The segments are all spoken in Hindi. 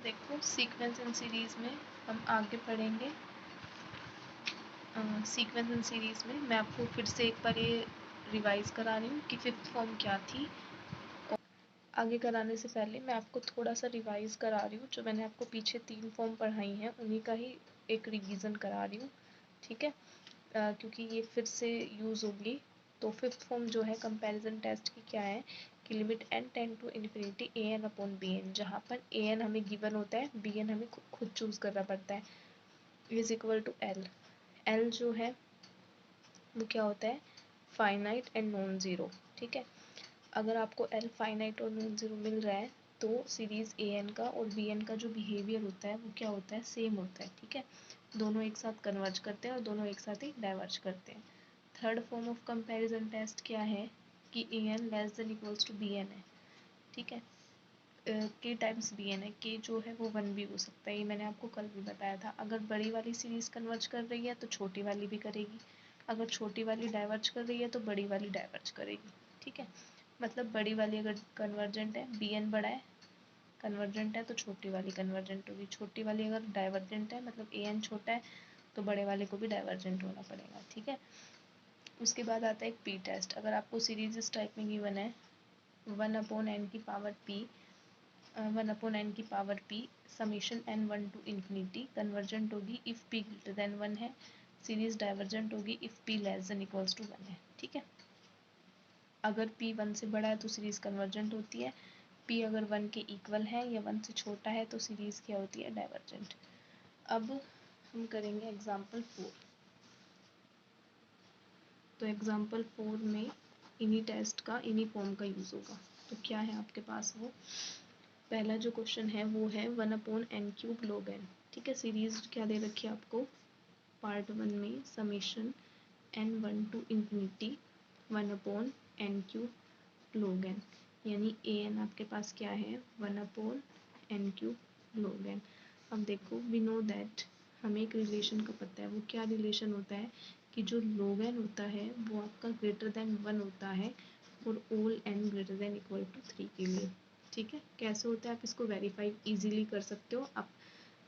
देखो सीक्वेंस एंड सीरीज़ में हम आगे पढ़ेंगे। सीक्वेंस एंड सीरीज़ में मैं आपको फिर से एक बार ये रिवाइज करा रही हूँ कि फिफ्थ फॉर्म क्या थी। और आगे कराने से पहले मैं आपको थोड़ा सा रिवाइज करा रही हूँ, जो मैंने आपको पीछे 3 फॉर्म पढ़ाई हैं उन्हीं का ही एक रिवीजन करा रही हूँ, ठीक है। क्योंकि ये फिर से यूज़ होगी। तो फिफ्थ फॉर्म जो है कंपैरिजन टेस्ट की क्या है कि limit n tend to infinity a n upon b n, जहाँ पर ए एन हमें गिवन होता है, बी एन हमें खुद चूज़ करना पड़ता है, is equal to L. L जो है वो क्या होता है, फाइनाइट एंड नॉन ज़ीरो, ठीक है। अगर आपको एल फाइनाइट और नॉन ज़ीरो मिल रहा है तो सीरीज़ ए एन का और बी एन का जो बिहेवियर होता है वो क्या होता है, सेम होता है, ठीक है। दोनों एक साथ कन्वर्ज करते हैं और दोनों एक साथ ही डाइवर्ज करते हैं। Third form of comparison test क्या है कि A N less than equals to B N है, ठीक है। के टाइम्स बी एन है, के जो है वो 1 भी हो सकता है, ये मैंने आपको कल भी बताया था। अगर बड़ी वाली सीरीज़ कन्वर्ज कर रही है तो छोटी वाली भी करेगी, अगर छोटी वाली डाइवर्ज कर रही है तो बड़ी वाली डाइवर्ज करेगी, ठीक है। मतलब बड़ी वाली अगर कन्वर्जेंट है, बी एन बड़ा है, कन्वर्जेंट है तो छोटी वाली कन्वर्जेंट होगी, छोटी वाली अगर डाइवर्जेंट है मतलब ए एन छोटा है तो बड़े वाले को भी डाइवर्जेंट होना पड़ेगा, ठीक है। उसके बाद आता है एक पी टेस्ट। अगर आपको सीरीज इस टाइप में गिवन है 1/n की पावर p, 1/n की power p summation n 1 to infinity, convergent होगी इफ़ p ग्रेटर देन 1 है, सीरीज डाइवर्जेंट होगी if p less than equals to 1 है, ठीक है। अगर p 1 से बड़ा है तो सीरीज कन्वर्जेंट होती है, p अगर 1 के इक्वल है या 1 से छोटा है तो सीरीज क्या होती है, डाइवर्जेंट। अब हम करेंगे एग्जाम्पल 4। तो एग्जाम्पल 4 में इन्हीं टेस्ट का, इन्हीं फॉर्म का यूज़ होगा। तो क्या है आपके पास वो, पहला जो क्वेश्चन है वो है 1/n³ log n, ठीक है। सीरीज क्या दे रखी है आपको, पार्ट 1 में summation n 1 to infinity 1/n³ log n, यानी ए एन आपके पास क्या है 1/n³ log n। अब देखो वी नो दैट, हमें एक रिलेशन का पता है, वो क्या रिलेशन होता है कि जो log n होता है वो आपका ग्रेटर देन 1 होता है और all n greater than equal to 3 के लिए, ठीक है। कैसे होता है आप इसको वेरीफाई इजीली कर सकते हो। आप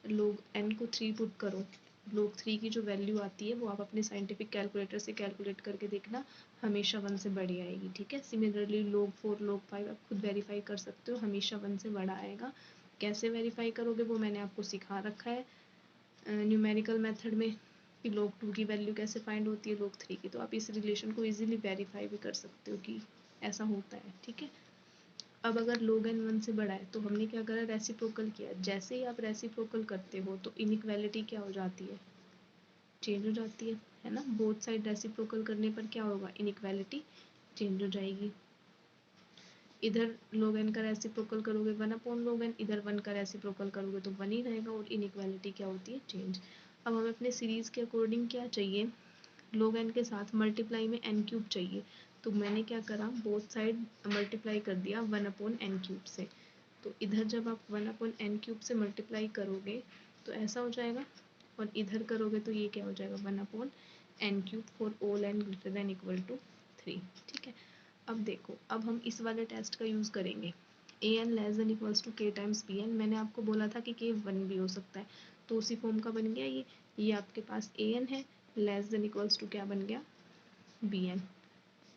log n को 3 पुट करो, log 3 की जो वैल्यू आती है वो आप अपने साइंटिफिक कैलकुलेटर से कैलकुलेट करके देखना, हमेशा 1 से बड़ी आएगी, ठीक है। सिमिलरली log 4 log 5 आप खुद वेरीफाई कर सकते हो, हमेशा 1 से बड़ा आएगा। कैसे वेरीफाई करोगे वो मैंने आपको सिखा रखा है न्यूमेरिकल मेथड में कि log 2 की वैल्यू कैसे फाइंड होती है log 3 की। तो आप इस रिलेशन को इजीली वेरीफाई भी कर सकते हो कि ऐसा होता है, ठीक है। अब अगर log n 1 से बड़ा है तो हमने क्या करा, रेसिप्रोकल किया। जैसे ही आप रेसिप्रोकल करते हो तो इनइक्वालिटी क्या हो जाती है, चेंज हो जाती है ना। बोथ साइड रेसिप्रोकल करने पर क्या होगा, इनइक्वालिटी चेंज हो जाएगी। इधर log n का रेसिप्रोकल करोगे 1/log n, इधर 1 का रेसिप्रोकल करोगे तो 1 ही रहेगा और इनइक्वालिटी क्या होती है, चेंज। अब हमें अपने सीरीज के अकॉर्डिंग क्या चाहिए, log n के साथ मल्टीप्लाई में n³ चाहिए। तो मैंने क्या करा, बोथ साइड मल्टीप्लाई कर दिया 1/n³ से। तो इधर जब आप 1/n³ से मल्टीप्लाई करोगे तो ऐसा हो जाएगा, और इधर करोगे तो ये क्या हो जाएगा 1/n³ for all n greater than equal to 3, ठीक है। अब देखो, अब हम इस वाले टेस्ट का यूज़ करेंगे, A N less than equals to K times B N. मैंने आपको बोला था कि के 1 भी हो सकता है, तो उसी फॉर्म का बन गया ये आपके पास ए एन है, लेस देन इक्वल्स टू क्या बन गया, बी एन,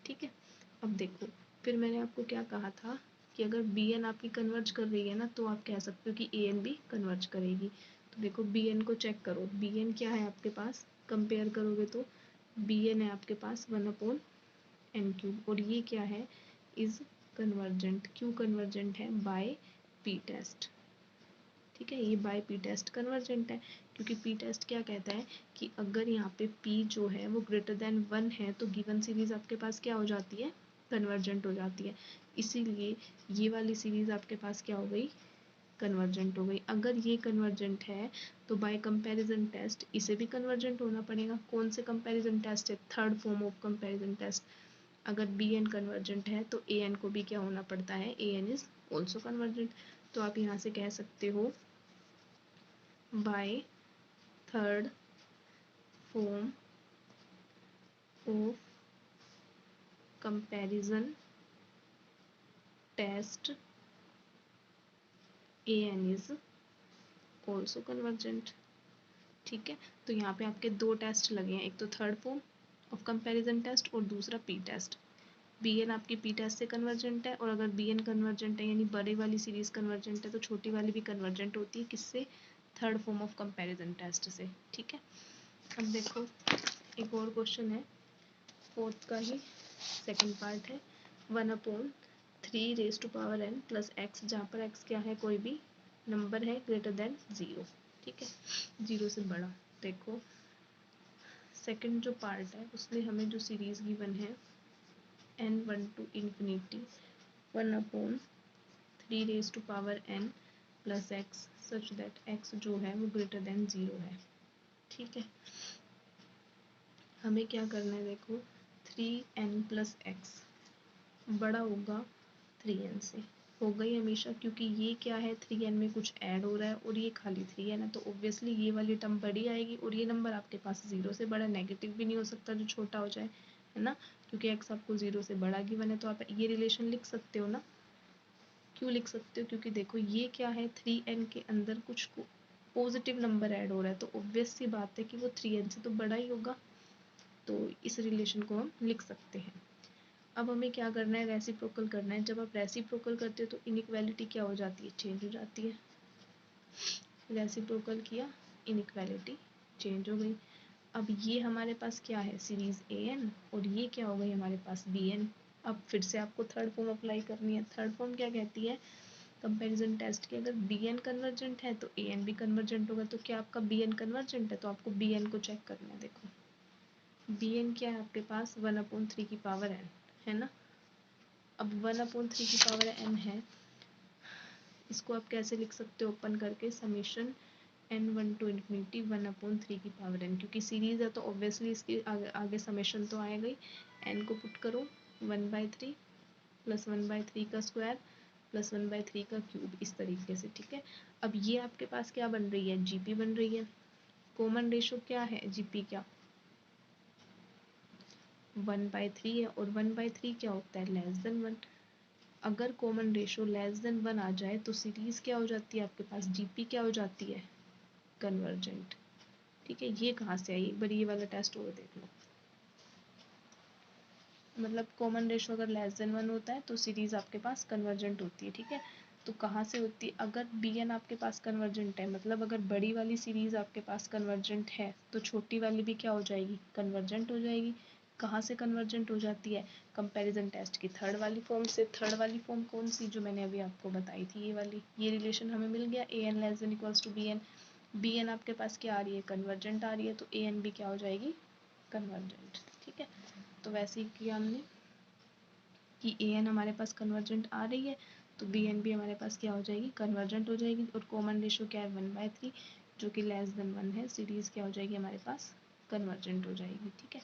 ठीक है। अब देखो, फिर मैंने आपको क्या कहा था कि अगर बी एन आपकी कन्वर्ज कर रही है ना तो आप कह सकते हो कि ए एन भी कन्वर्ज करेगी। तो देखो बी एन को चेक करो, बी एन क्या है आपके पास, कंपेयर करोगे तो बी एन है आपके पास 1/n³ और ये क्या है, इज कन्वर्जेंट। क्यों कन्वर्जेंट है, बाय पी टेस्ट, ठीक है। ये बाय पी टेस्ट कन्वर्जेंट है, क्योंकि पी टेस्ट क्या कहता है कि अगर यहाँ पे p जो है वो ग्रेटर देन 1 है तो गिवन सीरीज आपके पास क्या हो जाती है, कन्वर्जेंट हो जाती है। इसीलिए ये वाली सीरीज आपके पास क्या हो गई, कन्वर्जेंट हो गई। अगर ये कन्वर्जेंट है तो बाय कंपैरिजन टेस्ट इसे भी कन्वर्जेंट होना पड़ेगा। कौन से कंपैरिजन टेस्ट है, third form of comparison test. अगर बी एन कन्वर्जेंट है तो ए एन को भी क्या होना पड़ता है, a N is also convergent. तो आप यहाँ से कह सकते हो by third form of comparison test a N is also convergent. ठीक है, तो यहाँ पे आपके दो टेस्ट लगे हैं, एक तो third form of comparison test और दूसरा पी टेस्ट। बी एन आपकी पी टेस्ट से कन्वर्जेंट है, और अगर बी एन कन्वर्जेंट है यानी बड़ी वाली सीरीज कन्वर्जेंट है तो छोटी वाली भी कन्वर्जेंट होती है, किससे? Third form of comparison test से। ठीक है, अब देखो एक और क्वेश्चन है, फोर्थ का ही सेकंड पार्ट है। 1/3 प्लस एक्स, जहाँ पर एक्स क्या है? कोई भी नंबर है ग्रेटर देन 0। ठीक है, 0 से बड़ा। देखो सेकंड जो पार्ट है उसमें हमें जो सीरीज गिवन है n1 to infinity 1/3n plus x such that x जो है वो ग्रेटर देन 0 है। ठीक है, हमें क्या करना है? देखो 3n प्लस एक्स बड़ा होगा 3n से, होगा ही हमेशा, क्योंकि ये क्या है 3n में कुछ ऐड हो रहा है और ये खाली 3n है, तो ऑब्वियसली ये वाली टर्म बड़ी आएगी, और ये नंबर आपके पास 0 से बड़ा, नेगेटिव भी नहीं हो सकता जो छोटा हो जाए, है ना, क्योंकि x आपको 0 से बड़ा गिवन है। तो आप ये रिलेशन लिख सकते हो ना। क्यों लिख सकते हो? क्योंकि देखो ये क्या है 3n के अंदर कुछ पॉजिटिव नंबर ऐड हो रहा है, तो ऑब्वियस सी बात है कि वो 3n से तो बड़ा ही होगा, तो इस रिलेशन को हम लिख सकते हैं। अब हमें क्या करना है? रेसिप्रोकल करना है। जब आप रेसिप्रोकल करते हो तो इनइक्वालिटी क्या हो जाती है? चेंज हो जाती है। रेसिप्रोकल किया, इनइक्वालिटी चेंज हो गई। अब ये हमारे पास क्या है? सीरीज an, और ये क्या हो गई हमारे पास? bn। अब फिर से आपको थर्ड फॉर्म अप्लाई करनी है। थर्ड फॉर्म क्या कहती है? कंपैरिजन टेस्ट की अगर bn कन्वर्जेंट है तो an भी कन्वर्जेंट होगा। तो क्या आपका bn कन्वर्जेंट है? तो आपको bn को चेक करना है। देखो bn क्या है आपके पास? 1/3 की पावर n है ना। अब 1/3 की पावर n है, इसको आप कैसे लिख सकते हो? ओपन करके समेशन n1 to infinity 1/3 की पावर n, क्योंकि सीरीज है तो ऑब्वियसली इसके आगे समेशन तो आएगा ही। n को पुट करो 1/3 प्लस 1/3 का स्क्वायर प्लस 1/3 का क्यूब, इस तरीके से। ठीक है, अब ये आपके पास क्या बन रही है? जीपी बन रही है। कॉमन रेशो क्या है जीपी क्या? 1/3 है, और 1/3 क्या होता है? Less than 1। अगर कॉमन रेशो लेस देन 1 आ जाए तो सीरीज क्या हो जाती है आपके पास? जीपी क्या हो जाती है? कन्वर्जेंट। ठीक है, ये कहाँ से आई? एक बार ये वाला टेस्ट और देख लो। मतलब कॉमन रेशो अगर लेस देन 1 होता है तो सीरीज आपके पास कन्वर्जेंट होती है। ठीक है, तो कहाँ से होती है? अगर bn आपके पास कन्वर्जेंट है, मतलब अगर बड़ी वाली सीरीज आपके पास कन्वर्जेंट है तो छोटी वाली भी क्या हो जाएगी? कन्वर्जेंट हो जाएगी। कहाँ से कन्वर्जेंट हो जाती है? कंपैरिजन टेस्ट की थर्ड वाली फॉर्म से। थर्ड वाली फॉर्म कौन सी? जो मैंने अभी आपको बताई थी, ये वाली। ये रिलेशन हमें मिल गया, an less than equals to bn। bn आपके पास क्या आ रही है? कन्वर्जेंट आ रही है, तो an भी क्या हो जाएगी? कन्वर्जेंट। ठीक है, तो वैसे ही किया हमने कि an हमारे पास कन्वर्जेंट आ रही है तो bn भी हमारे पास क्या हो जाएगी? कन्वर्जेंट हो जाएगी। और कॉमन रेशो क्या है? 1/3, जो कि लेस देन 1 है। सीरीज क्या हो जाएगी हमारे पास? कन्वर्जेंट हो जाएगी। ठीक है,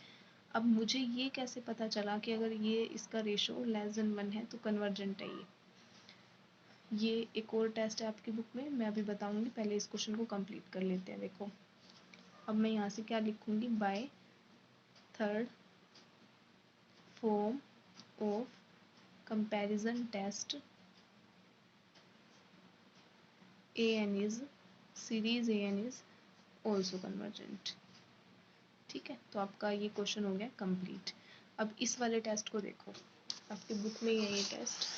अब मुझे ये कैसे पता चला कि अगर ये इसका रेशो लेस देन 1 है तो कन्वर्जेंट है ये एक और टेस्ट है आपकी बुक में, मैं अभी बताऊंगी। पहले इस क्वेश्चन को कंप्लीट कर लेते हैं। देखो अब मैं यहाँ से क्या लिखूंगी? By third form of comparison test an is series an is also convergent। ठीक है, तो आपका ये क्वेश्चन हो गया कंप्लीट। अब इस वाले टेस्ट को देखो, आपकी बुक में है ये टेस्ट।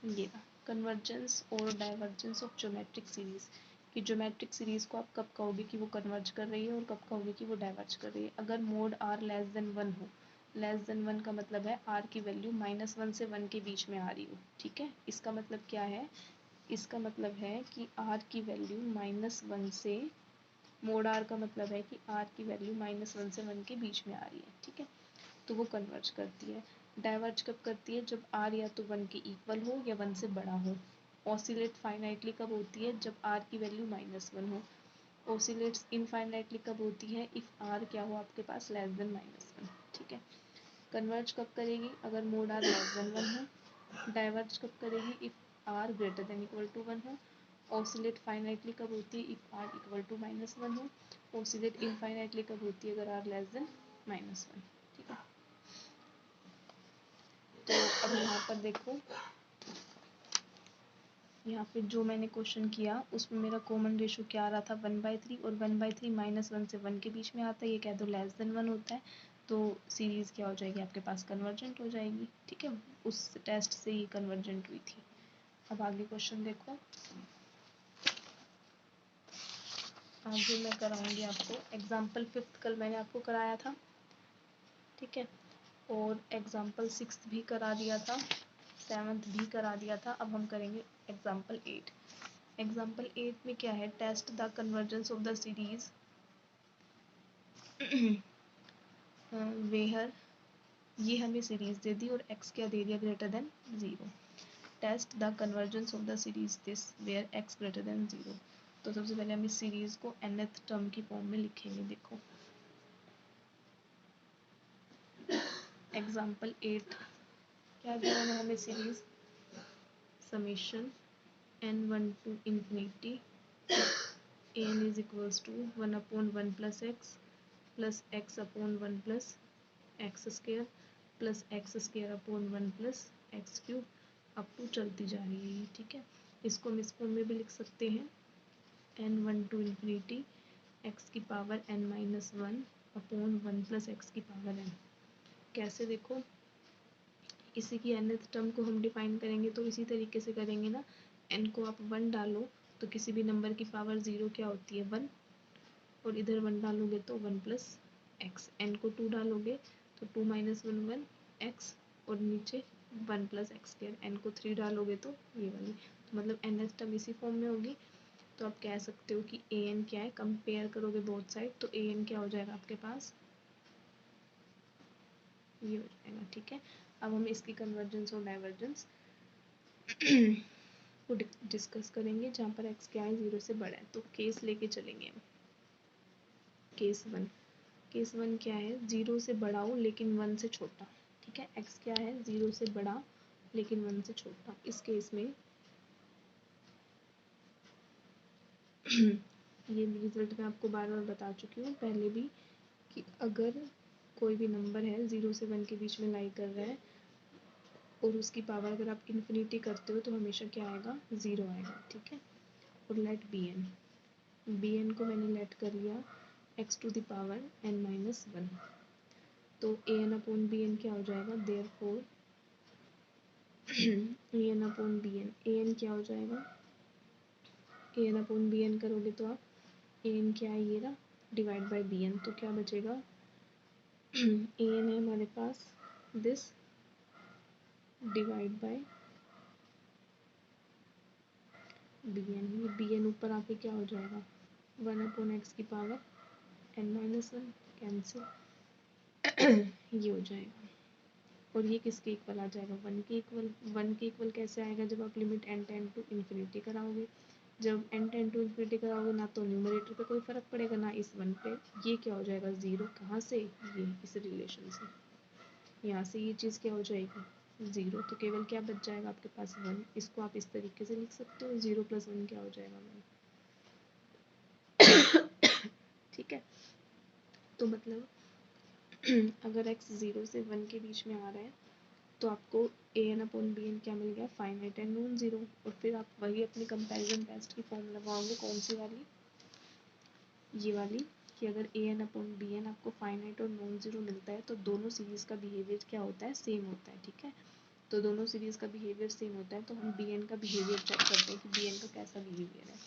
ये था कन्वर्जेंस और डाइवर्जेंस ऑफ ज्योमेट्रिक सीरीज, कि ज्योमेट्रिक सीरीज को आप कब कहोगे कि वो कन्वर्ज कर रही है और कब कहोगे कि वो डाइवर्ज कर रही है। अगर मोड r लेस देन 1 हो, लेस देन 1 का मतलब है r की वैल्यू -1 से 1 के बीच में आ रही हो। ठीक है, इसका मतलब क्या है? इसका मतलब है कि r की वैल्यू -1 से, मोड r का मतलब है कि r की वैल्यू -1 से 1 के बीच में आ रही है। ठीक है, तो वो कन्वर्ज करती है। डाइवर्ज कब करती है? जब r या तो 1 के इक्वल हो या 1 से बड़ा हो। ऑसिलेट फाइनाइटली कब होती है? जब r की वैल्यू -1 हो। ऑसिलेट्स इनफाइनाइटली कब होती है? इफ r क्या हो आपके पास? Less than -1। ठीक है, कन्वर्ज कब करेगी? अगर मोड r लेस देन 1 हो। डाइवर्ज कब करेगी? If r greater than equal to 1 हो। ऑसिलेट फाइनाइटली कब होती है, इफ आर इक्वल टू -1 हो। ऑसिलेट इनफाइनाइटली कब होती है, अगर आर लेस देन -1। ठीक है, तो अब यहाँ पर देखो, यहाँ पे जो मैंने क्वेश्चन किया उसमें मेरा कॉमन रेशो क्या आ रहा था, 1/3, और 1/3 -1 से 1 के बीच में आता है, ये कह दो लेस देन 1 होता है, तो सीरीज क्या हो जाएगी आपके पास, कन्वर्जेंट हो जाएगी। ठीक है, उस टेस्ट से ये कन्वर्जेंट हुई थी। अब आगे क्वेश्चन देखो, आगे मैं कराऊंगी आपको एग्जाम्पल 5 कल मैंने आपको कराया था। ठीक है, और एग्जाम्पल 6 भी करा दिया था, 7th भी करा दिया था। अब हम करेंगे एग्जाम्पल 8। एग्जाम्पल 8 में क्या है, test the convergence of the series where, ये हमें सीरीज दे दी और x क्या दे दिया, greater than 0। Test the convergence of the series this where x greater than 0। तो सबसे पहले हम इस सीरीज को nth टर्म की फॉर्म में लिखेंगे। देखो एग्जाम्पल 8 क्या दिया है हमें, series summation n1 to infinity an is equals to 1/1 plus x upon 1 plus x square plus x square upon 1 plus x cube up to चलती जा रही है। ठीक है, इसको हम इस फॉर्म में भी लिख सकते हैं, n1 to infinity x की power n-1 upon 1 plus x की पावर n। कैसे, देखो इसी की nth टर्म को हम डिफाइन करेंगे तो इसी तरीके से करेंगे ना, n को आप 1 डालो तो किसी भी नंबर की पावर 0 क्या होती है, 1, और इधर 1 डालोगे तो 1 प्लस एक्स, n को 2 डालोगे तो 2 माइनस 1 1 x, और नीचे 1 प्लस एक्स स्क्वायर, n को 3 डालोगे तो ये वाली, तो मतलब nth टर्म इसी फॉर्म में होगी। तो आप कह सकते हो कि an क्या है, कंपेयर करोगे बोथ साइड तो an क्या हो जाएगा आपके पास, ये हो जाएगा। ठीक है, अब हम इसकी कन्वर्जेंस और डाइवर्जेंस को डिस्कस करेंगे, जहाँ पर x क्या है 0 से बड़ा है। तो केस लेके चलेंगे हम, केस 1। केस 1 क्या है, 0 से बड़ा हो लेकिन 1 से छोटा। ठीक है, x क्या है 0 से बड़ा लेकिन 1 से छोटा। इस केस में ये रिजल्ट मैं आपको बार बार बता चुकी हूँ पहले भी, कि अगर कोई भी नंबर है 0 से 1 के बीच में लाई कर रहा है और उसकी पावर अगर आप इन्फिनिटी करते हो तो हमेशा क्या आएगा, 0 आएगा। ठीक है, और लेट बी एन को मैंने लेट कर लिया x to the power n-1, तो ए एन अपॉन बी एन क्या हो जाएगा, therefore A n upon b N, A N क्या हो जाएगा, ए एन अपॉन बी एन करोगे तो आप ए एन क्या है ये रहा, डिवाइड बाय बी एन, तो क्या बचेगा ए एन है हमारे पास this divide by B N, ये बी एन ऊपर आके क्या हो जाएगा, 1 अपॉन एक्स की पावर n-1 कैंसिल ये हो जाएगा, और ये किसके इक्वल आ जाएगा, 1 के इक्वल। 1 के इक्वल कैसे आएगा, जब आप limit n tend to infinity कराओगे। जब n टेंड टू इन्फिनिटी कराओगे ना तो न्यूमरेटर पे कोई फर्क पड़ेगा ना इस 1 पे, ये क्या हो जाएगा 0, कहाँ से, ये इस रिलेशन से, यहाँ से ये चीज़ क्या हो जाएगी 0, तो केवल क्या बच जाएगा आपके पास 1। इसको आप इस तरीके से लिख सकते हो, 0 + 1 क्या हो जाएगा 1। ठीक है, तो मतलब अगर x 0 से 1 के बीच में आ रहा है तो आपको ए एन अपॉन बी एन क्या मिल गया, फाइनाइट एंड नॉन जीरो। और फिर आप वही अपनी कंपैरिजन टेस्ट की फॉर्म लगाओगे, कौन सी वाली, ये वाली, कि अगर ए एन अपॉन बी एन आपको फाइनाइट और नॉन जीरो मिलता है तो दोनों सीरीज का बिहेवियर क्या होता है, सेम होता है। ठीक है, तो दोनों सीरीज का बिहेवियर सेम होता है तो हम बी एन का बिहेवियर चेक करते हैं कि बी एन का कैसा बिहेवियर है।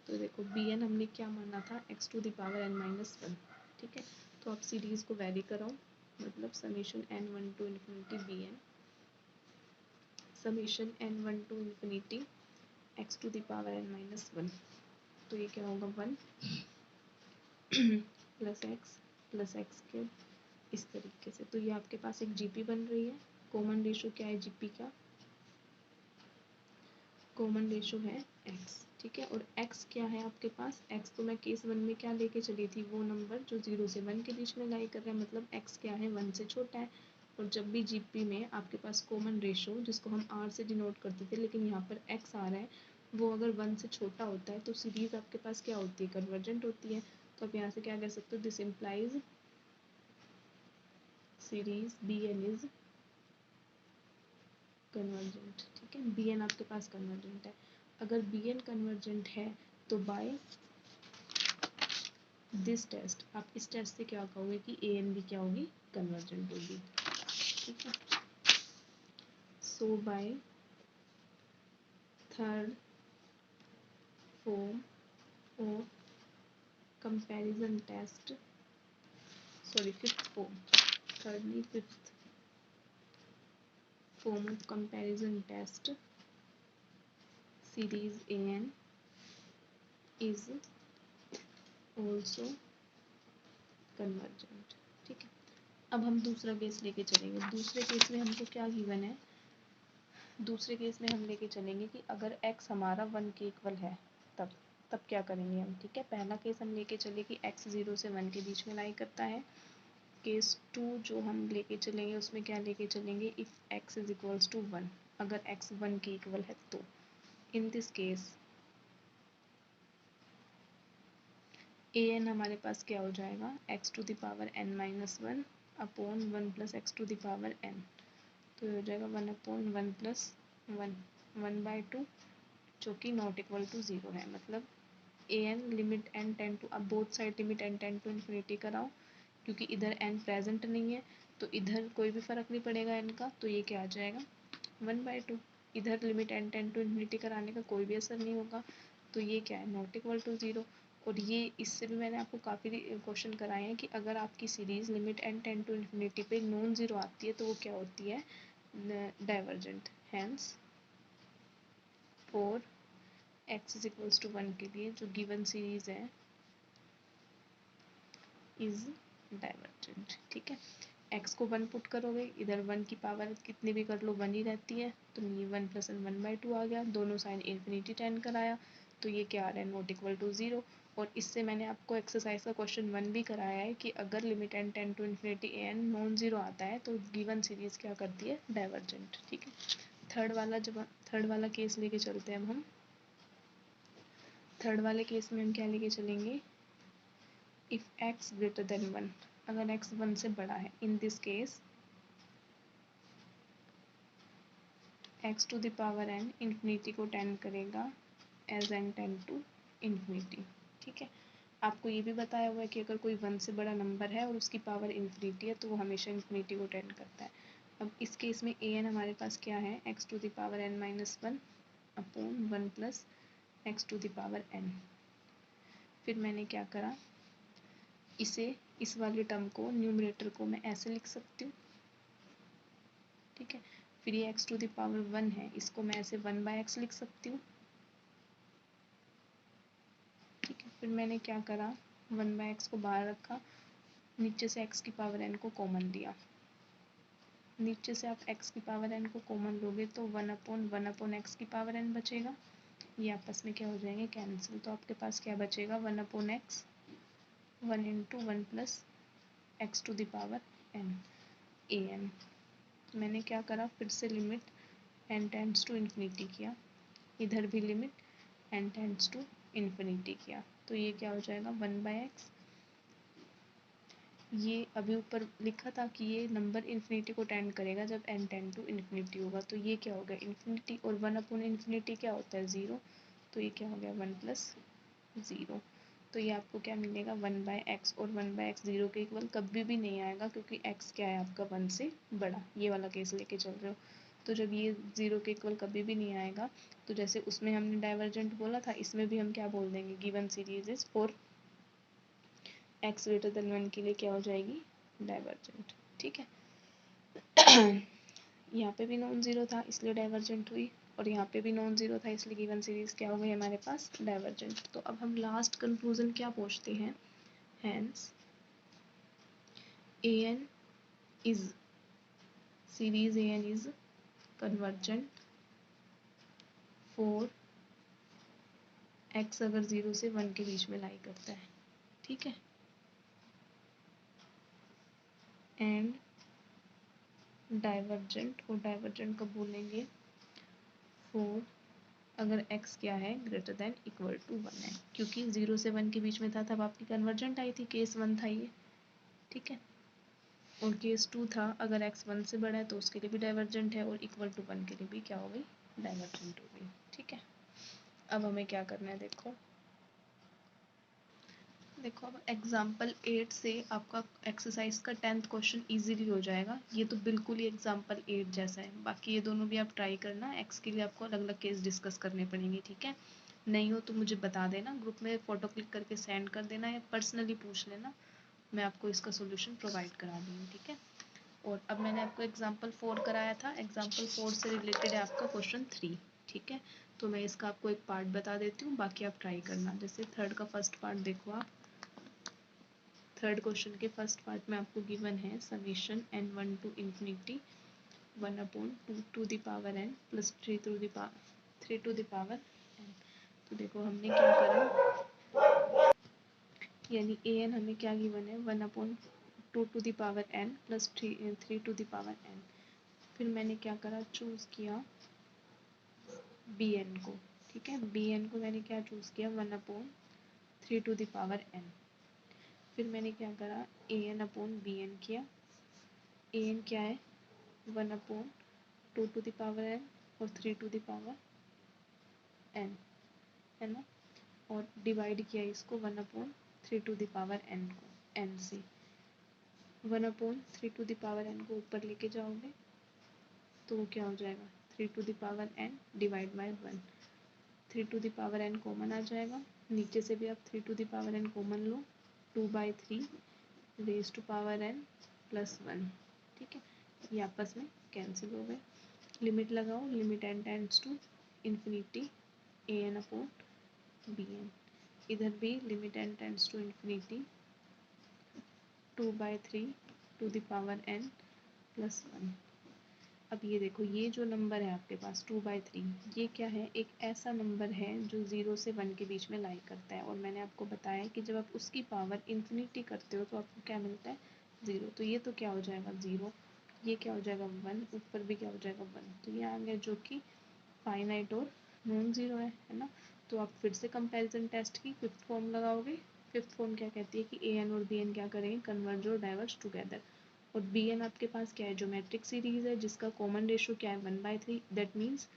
तो देखो बी एन हमने क्या माना था, x to the power n-1। ठीक है, तो आप सीरीज को वैरी कराओ, मतलब summation n1 to infinity b n summation n1 to infinity x to the power n-1, तो ये क्या होगा 1 प्लस एक्स क्यूब, इस तरीके से। तो ये आपके पास एक जीपी बन रही है। कॉमन रेशो क्या है जीपी का, कॉमन रेशो है x। ठीक है, और x क्या है आपके पास, x तो मैं केस 1 में क्या लेके चली थी, वो नंबर जो 0 से 1 के बीच में लाई कर रहा है, मतलब x क्या है 1 से छोटा है। और जब भी जीपी में आपके पास कॉमन रेशो, जिसको हम r से डिनोट करते थे लेकिन यहाँ पर x आ रहा है, वो अगर 1 से छोटा होता है तो सीरीज आपके पास क्या होती है, कन्वर्जेंट होती है। तो आप यहाँ से क्या कह सकते हो, this implies series b n is convergent. ठीक है, बी एन आपके पास कन्वर्जेंट है। अगर बी एन कन्वर्जेंट है तो बाय दिस टेस्ट, आप इस टेस्ट से क्या कहोगे कि ए एन भी क्या होगी, कन्वर्जेंट होगी। ठीक है, so by third form of comparison test, sorry fifth form, third नहीं fifth form of comparison test, series A N is also convergent. ठीक है, अब हम दूसरा केस लेके चलेंगे। दूसरे केस में हमको क्या गिवन है, दूसरे केस में हम लेके चलेंगे कि अगर x हमारा 1 के इक्वल है तब तब क्या करेंगे हम। ठीक है, पहला केस हम लेके चले कि x 0 से 1 के बीच में लाई करता है। केस 2 जो हम लेके चलेंगे उसमें क्या लेके चलेंगे, if x is equals to 1, अगर x 1 के इक्वल है तो in this case a n हमारे पास क्या हो जाएगा, x to the power n minus 1 upon 1 plus x to the power n, तो हो जाएगा 1 अपॉन 1 प्लस 1/2, जो कि नॉट इक्वल टू 0 है। मतलब A N limit N ten to, अब both side limit N ten to infinity कराओ, क्योंकि इधर एन प्रेजेंट नहीं है तो इधर कोई भी फर्क नहीं पड़ेगा एन का, तो ये क्या आ जाएगा 1/2। इधर limit N ten to infinity कराने का कोई भी असर नहीं होगा, तो ये क्या है, नॉट इक्वल टू 0। और ये इससे भी मैंने आपको काफ़ी क्वेश्चन कराए हैं कि अगर आपकी series limit N ten to infinity पे नॉन ज़ीरो आती है तो वो क्या होती है, divergent. Hence for x is equals to 1 के लिए जो गिवन सीरीज है इज डाइवर्जेंट। ठीक है, x को 1 पुट करोगे, इधर 1 की पावर कितनी भी कर लो 1 ही रहती है, तो ये 1 प्लस 1/2 आ गया, दोनों साइन इन्फिनिटी टेन कराया, तो ये क्या आ रहा है, नॉट इक्वल टू 0। और इससे मैंने आपको एक्सरसाइज का क्वेश्चन 1 भी कराया है कि अगर limit N ten to infinity n non zero आता है तो गिवन सीरीज क्या करती है, डाइवर्जेंट। ठीक है, थर्ड वाला केस लेके चलते हैं अब हम। थर्ड वाले केस में हम क्या लेके चलेंगे, इफ x ग्रेटर देन 1, अगर x 1 से बड़ा है, in this case x to the power n infinity को टेंड करेगा as n tend to infinity. ठीक है, आपको ये भी बताया हुआ है कि अगर कोई 1 से बड़ा नंबर है और उसकी पावर इन्फिनिटी है तो वो हमेशा इन्फिनिटी को टेंड करता है। अब इस केस में ए एन हमारे पास क्या है, x to the power n minus 1 upon 1 plus x to the power n। फिर मैंने क्या करा, इसे इस वाले टर्म को न्यूमरेटर को मैं ऐसे लिख सकती हूँ। ठीक है, फिर ये x टू द पावर 1 है, इसको मैं ऐसे 1/x लिख सकती हूँ। ठीक है, फिर मैंने क्या करा, 1/x को बाहर रखा, नीचे से x की पावर n को कॉमन लिया। नीचे से आप x की पावर n को कॉमन लोगे तो 1/1 x की पावर n बचेगा, ये आपस में क्या हो जाएंगे, कैंसिल। तो आपके पास क्या बचेगा, 1/x 1 into 1 plus x to the power n a n. मैंने क्या करा, फिर से limit n tends to infinity किया, इधर भी limit n tends to infinity किया, तो ये क्या हो जाएगा 1/x। ये अभी ऊपर लिखा था कि ये नंबर इन्फिनिटी को टेंड करेगा जब n टेंड टू इन्फिनिटी होगा, तो ये क्या हो गया इन्फिनिटी, और 1/इन्फिनिटी क्या होता है 0, तो ये क्या हो गया 1 प्लस 0। तो ये आपको क्या मिलेगा 1/x, और 1/x 0 के इक्वल कभी भी नहीं आएगा क्योंकि x क्या है आपका 1 से बड़ा, ये वाला केस लेके चल रहे हो। तो जब ये 0 के इक्वल कभी भी नहीं आएगा, तो जैसे उसमें हमने डाइवर्जेंट बोला था, इसमें भी हम क्या बोल देंगे, given series is for x greater than 1 के लिए क्या हो जाएगी, डाइवर्जेंट। ठीक है, यहाँ पे भी नॉन जीरो था इसलिए डाइवर्जेंट हुई, और यहाँ पे भी नॉन जीरो था इसलिए गिवन सीरीज क्या हो गई हमारे पास, डाइवर्जेंट। तो अब हम लास्ट कंक्लूजन क्या पहुँचते हैं, hence an is series an is convergent for x अगर 0 से 1 के बीच में लाई करता है। ठीक है, एंड डाइवर्जेंट, और डाइवर्जेंट कब बोलेंगे, फॉर अगर x क्या है ग्रेटर देन इक्वल टू 1 है, क्योंकि 0 से 1 के बीच में था तब आपकी कन्वर्जेंट आई थी, केस 1 था ये, ठीक है। और केस 2 था अगर x 1 से बड़ा है तो उसके लिए भी डाइवर्जेंट है, और इक्वल टू 1 के लिए भी क्या हो गई, डाइवर्जेंट हो गई, ठीक है। अब हमें क्या करना है, देखो अब एग्जाम्पल 8 से आपका एक्सरसाइज का 10th क्वेश्चन इजीली हो जाएगा। ये तो बिल्कुल ही एग्जाम्पल 8 जैसा है, बाकी ये दोनों भी आप ट्राई करना। एक्स के लिए आपको अलग अलग केस डिस्कस करने पड़ेंगे, ठीक है। नहीं हो तो मुझे बता देना, ग्रुप में फ़ोटो क्लिक करके सेंड कर देना या पर्सनली पूछ लेना, मैं आपको इसका सोल्यूशन प्रोवाइड करा दूँगी, ठीक है। और अब मैंने आपको एग्जाम्पल 4 कराया था, एग्जाम्पल 4 से रिलेटेड है आपका क्वेश्चन 3, ठीक है। तो मैं इसका आपको एक पार्ट बता देती हूँ, बाकी आप ट्राई करना। जैसे थर्ड का फर्स्ट पार्ट देखो आप, थर्ड क्वेश्चन के फर्स्ट पार्ट में आपको गिवन है summation n1 to infinity 1/2 to the power n plus 3 to the power n। तो देखो हमने क्या करा, यानी an हमें क्या गिवन है 1/2 to the power n plus 3 to the power n। फिर मैंने क्या करा, चूज किया bn को, ठीक है। bn को मैंने क्या चूज किया 1/3 टू द पावर n। फिर मैंने क्या करा, an/bn किया। an क्या है 1/2 टू द पावर n और 3 टू द पावर n, है ना। और डिवाइड किया इसको 1/3 टू द पावर n को, n से 1/3 टू द पावर n को ऊपर लेके जाओगे तो क्या हो जाएगा 3 to the power n divide by 1। 3 to the power n common आ जाएगा, नीचे से भी आप 3 to the power n common लो, 2/3 raise to power n plus 1, ठीक है। ये आपस में कैंसिल हो गए। लिमिट लगाओ, limit n tends to infinity an/bn। इधर भी limit n tends to infinity 2/3 to the power n plus 1। अब ये देखो, ये जो नंबर है आपके पास 2/3, ये क्या है, एक ऐसा नंबर है जो 0 से 1 के बीच में लाई करता है। और मैंने आपको बताया कि जब आप उसकी पावर इन्फिनिटी करते हो तो आपको क्या मिलता है 0। तो ये तो क्या हो जाएगा 0, ये क्या हो जाएगा 1, ऊपर भी क्या हो जाएगा 1। तो ये आ गया जो कि फाइनाइट और नॉन ज़ीरो है ना। तो आप फिर से कंपैरिजन टेस्ट की फिफ्थ फॉर्म लगाओगे। फिफ्थ फॉर्म क्या कहती है कि an और bn क्या करेंगे, कन्वर्ज और डाइवर्ज टुगेदर। और bn आपके पास क्या है, ज्योमेट्रिक सीरीज है जिसका कॉमन रेशो क्या है 1/3, दैट मीन्स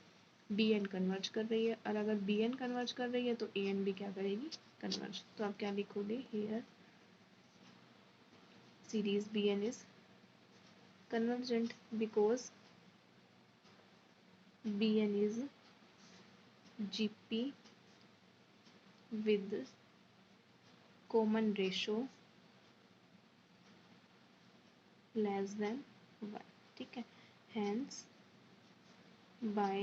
bn कन्वर्ज कर रही है। और अगर bn कन्वर्ज कर रही है तो an भी क्या करेगी, कन्वर्ज। तो आप क्या लिखोगे, here series bn is convergent because bn is gp with common ratio less than 1, ठीक है। hence by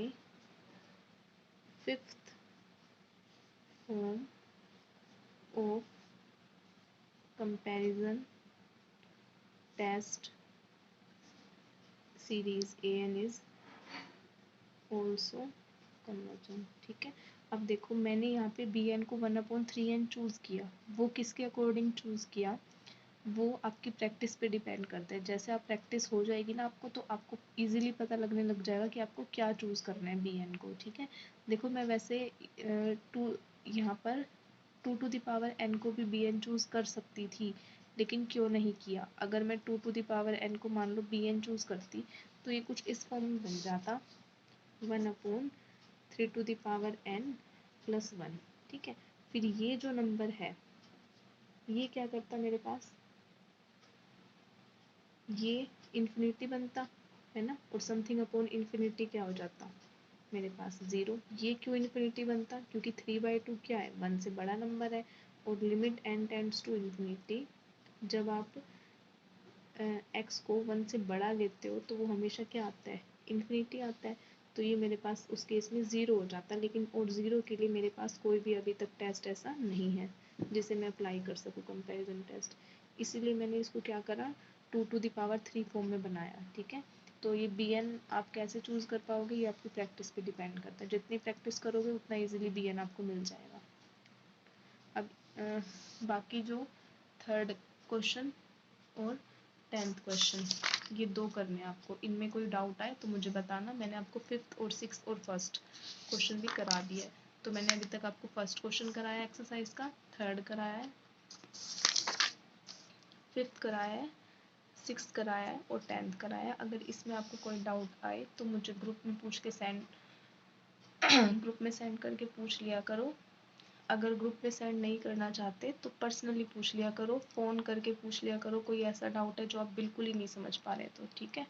fifth form of comparison test series an is also convergent, ठीक है। अब देखो मैंने यहाँ पे bn को 1/3n चूज किया, वो किसके अकॉर्डिंग चूज किया, वो आपकी प्रैक्टिस पे डिपेंड करता है। जैसे आप प्रैक्टिस हो जाएगी ना आपको, तो आपको इजीली पता लगने लग जाएगा कि आपको क्या चूज़ करना है bn को, ठीक है। देखो मैं वैसे यहाँ पर 2 टू द पावर n को भी bn चूज़ कर सकती थी, लेकिन क्यों नहीं किया। अगर मैं 2 टू द पावर n को मान लो bn चूज़ करती तो ये कुछ इस फॉर्म में बन जाता 1/3 to the power n plus 1, ठीक है। फिर ये जो नंबर है ये क्या करता मेरे पास, ये इन्फिनिटी बनता है ना, और समथिंग अपॉन इन्फिनिटी क्या हो जाता मेरे पास 0। ये क्यों इन्फिनिटी बनता, क्योंकि 3/2 क्या है 1 से बड़ा नंबर है। और limit n tends to infinity, जब आप x को 1 से बड़ा लेते हो तो वो हमेशा क्या आता है, इन्फिनिटी आता है। तो ये मेरे पास उस केस में 0 हो जाता, लेकिन और 0 के लिए मेरे पास कोई भी अभी तक टेस्ट ऐसा नहीं है जिसे मैं अप्लाई कर सकूँ कंपैरिजन टेस्ट। इसीलिए मैंने इसको क्या करा 2 टू द पावर 3 फॉर्म में बनाया, ठीक है। तो ये bn आप कैसे चूज़ कर पाओगे, ये आपकी प्रैक्टिस पे डिपेंड करता है। जितनी प्रैक्टिस करोगे उतना इजीली bn आपको मिल जाएगा। अब बाकी जो थर्ड क्वेश्चन और 10th क्वेश्चन, ये 2 करने हैं आपको। इनमें कोई डाउट आए तो मुझे बताना। मैंने आपको 5th और 6th और 1st क्वेश्चन भी करा दिया है। तो मैंने अभी तक आपको 1st क्वेश्चन कराया एक्सरसाइज का, 3rd कराया है, 5th कराया है, 6th कराया है और 10th कराया है। अगर इसमें आपको कोई डाउट आए तो मुझे ग्रुप में पूछ के ग्रुप में सेंड करके पूछ लिया करो। अगर ग्रुप में सेंड नहीं करना चाहते तो पर्सनली पूछ लिया करो, फ़ोन करके पूछ लिया करो कोई ऐसा डाउट है जो आप बिल्कुल ही नहीं समझ पा रहे तो, ठीक है।